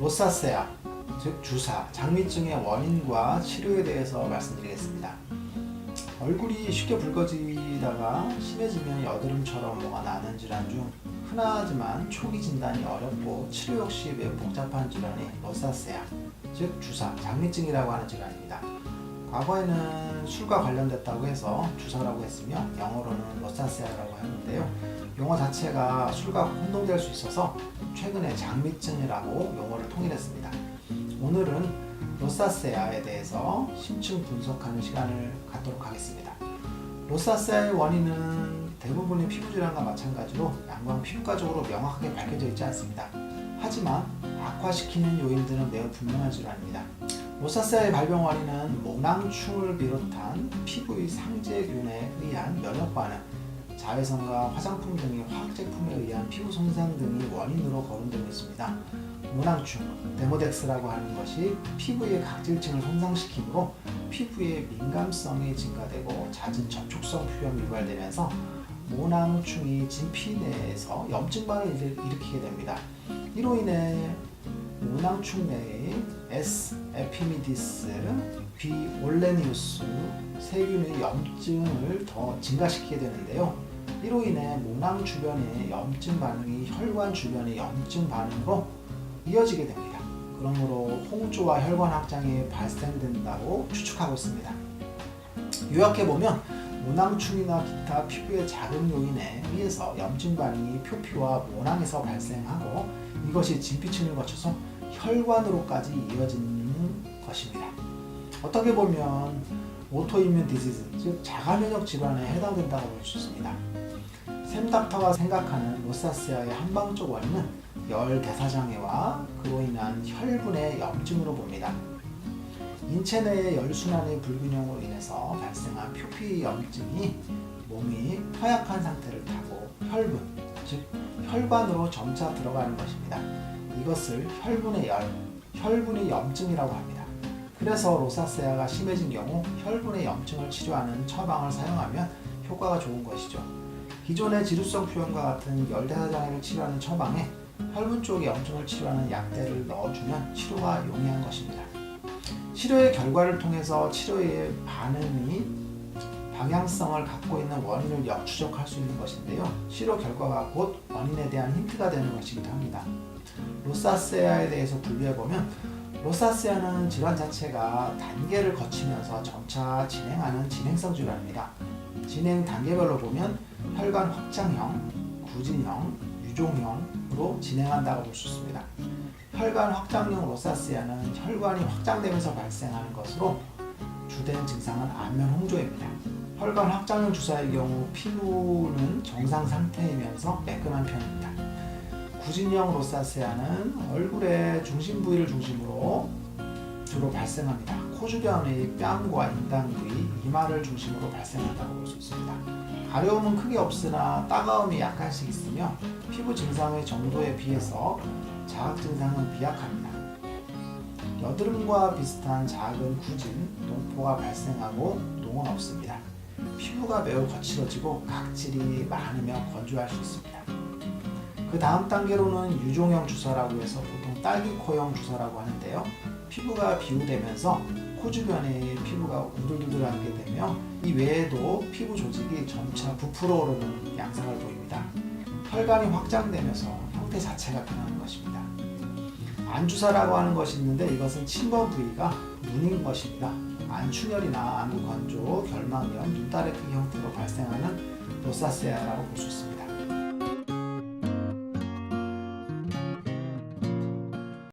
로사세아, 즉 주사, 장미증의 원인과 치료에 대해서 말씀드리겠습니다. 얼굴이 쉽게 붉어지다가 심해지면 여드름처럼 뭐가 나는 질환 중 흔하지만 초기 진단이 어렵고 치료 역시 매우 복잡한 질환이 로사세아, 즉 주사, 장미증이라고 하는 질환입니다. 과거에는 술과 관련됐다고 해서 주사라고 했으며 영어로는 로사세아라고 하는데요. 용어 자체가 술과 혼동될 수 있어서 최근에 장미증이라고 용어를 통일했습니다. 오늘은 로사세아에 대해서 심층 분석하는 시간을 갖도록 하겠습니다. 로사세아의 원인은 대부분의 피부질환과 마찬가지로 양광 피부과적으로 명확하게 밝혀져 있지 않습니다. 하지만 악화시키는 요인들은 매우 분명한 질환입니다. 로사세아의 발병 원인은 모낭충을 비롯한 피부의 상재균에 의한 면역 반응, 자외선과 화장품 등의 화학제품에 의한 피부 손상 등이 원인으로 거론되고 있습니다. 모낭충, 데모덱스라고 하는 것이 피부의 각질층을 손상시키므로 피부의 민감성이 증가되고 잦은 접촉성 표현이 유발되면서 모낭충이 진피 내에서 염증 반응을 일으키게 됩니다. 이로 인해 모낭충 내의 S. 에피미디스, B. 올레니우스 세균의 염증을 더 증가시키게 되는데요. 이로 인해 모낭 주변의 염증 반응이 혈관 주변의 염증 반응으로 이어지게 됩니다. 그러므로 홍조와 혈관 확장이 발생된다고 추측하고 있습니다. 요약해보면 모낭충이나 기타 피부의 자극 요인에 의해서 염증 반응이 표피와 모낭에서 발생하고 이것이 진피층을 거쳐서 혈관으로까지 이어지는 것입니다. 어떻게 보면 오토이뮨 디지즈, 즉 자가면역 질환에 해당된다고 볼 수 있습니다. 샘닥터가 생각하는 로사세아의 한방적 원인은 열 대사장애와 그로 인한 혈분의 염증으로 봅니다. 인체 내의 열순환의 불균형으로 인해서 발생한 표피 염증이 몸이 허약한 상태를 타고 혈분, 즉 혈관으로 점차 들어가는 것입니다. 이것을 혈분의 열, 혈분의 염증이라고 합니다. 그래서 로사세아가 심해진 경우 혈분의 염증을 치료하는 처방을 사용하면 효과가 좋은 것이죠. 기존의 지루성 표현과 같은 열대사장애를 치료하는 처방에 혈분 쪽의 염증을 치료하는 약대를 넣어주면 치료가 용이한 것입니다. 치료의 결과를 통해서 치료의 반응이 방향성을 갖고 있는 원인을 역추적할 수 있는 것인데요. 치료 결과가 곧 원인에 대한 힌트가 되는 것이기도 합니다. 로사세아에 대해서 분류해보면 로사세아는 질환 자체가 단계를 거치면서 점차 진행하는 진행성 질환입니다. 진행 단계별로 보면 혈관 확장형, 구진형, 유종형으로 진행한다고 볼 수 있습니다. 혈관 확장형 로사세아는 혈관이 확장되면서 발생하는 것으로 주된 증상은 안면 홍조입니다. 혈관 확장형 주사의 경우 피부는 정상 상태이면서 매끈한 편입니다. 구진형 로사세아는 얼굴의 중심 부위를 중심으로 주로 발생합니다. 코 주변의 뺨과 인당 부위, 이마를 중심으로 발생한다고 볼 수 있습니다. 가려움은 크게 없으나 따가움이 약간씩 있으며 피부 증상의 정도에 비해서 자극 증상은 비약합니다. 여드름과 비슷한 작은 구진, 농포가 발생하고 농은 없습니다. 피부가 매우 거칠어지고 각질이 많으며 건조할 수 있습니다. 그 다음 단계로는 유종형 주사라고 해서 보통 딸기코형 주사라고 하는데요. 피부가 비우되면서 코 주변의 피부가 우들우들하게 되며 이 외에도 피부 조직이 점차 부풀어 오르는 양상을 보입니다. 혈관이 확장되면서 형태 자체가 변하는 것입니다. 안주사라고 하는 것이 있는데 이것은 침범 부위가 눈인 것입니다. 안충혈이나 안구 건조, 결막염, 눈다래 크기 형태로 발생하는 로사세아라고 볼 수 있습니다.